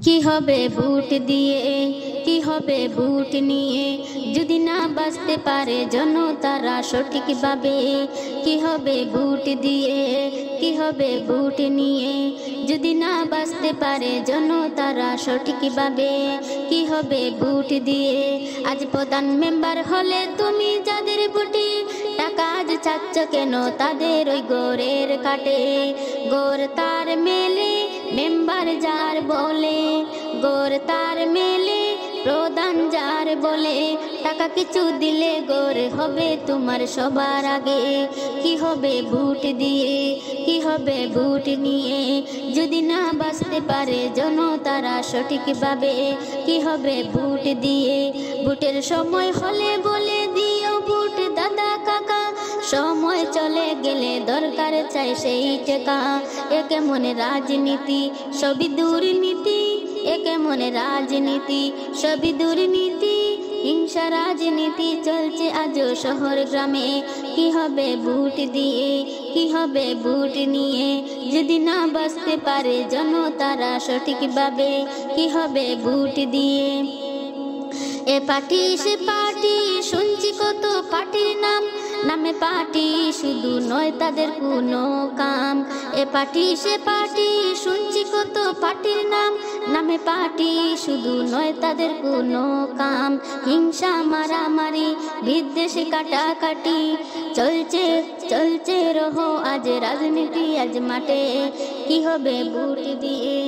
কি হবে ভোট দিয়ে, কি হবে ভোট নিয়ে, যদি না বাঁচতে পারে জনতারা সঠিকভাবে। কি হবে ভোট দিয়ে, কি হবে ভোট নিয়ে, যদি না বাঁচতে পারে জনতারা সঠিকভাবে। কি হবে ভোট দিয়ে, আজ প্রধান মেম্বার হলে তুমি যাদের ভোটে টাকা আজ চাচ্ছ কেন তাদের ওই গোরের কাটে। গোর তার মেলে মেম্বার যার বলে, গোর তার মেলে প্রধান যার বলে, টাকা কিছু দিলে গোর হবে তোমার সবার আগে। কি হবে ভোট দিয়ে, কি হবে ভোট নিয়ে, যদি না বাঁচতে পারে জনতারা সঠিকভাবে। কি হবে ভোট দিয়ে, ভোটের সময় হলে বলে দিও ভোট দাদা কাকা, সময় চলে গেলে দরকার চাই সেই টাকা। এ কেমন রাজনীতি, সবই দুর্নীতি, এ কেমন রাজনীতি, সবই দুর্নীতি, হিংসা রাজনীতি চলছে আজও শহর গ্রামে। কি হবে ভোট দিয়ে, কি হবে ভোট নিয়ে, যদি না বাঁচতে পারে জনতারা সঠিকভাবে। কি হবে ভোট দিয়ে, এ পার্টি সে পার্টি শুনছি কত পার্টির নাম, নামে পার্টি শুধু নয় তাদের কোনো কাম। এ পার্টি সে পার্টি শুনছি কত পার্টির নাম, নামে পার্টি শুধু নয় তাদের কোনো কাম। হিংসা মারামারি বিদ্বেষে কাটাকাটি চলছে, চলছে রহ আজ রাজনীতি আজ মাঠে। কি হবে ভোট দিয়ে।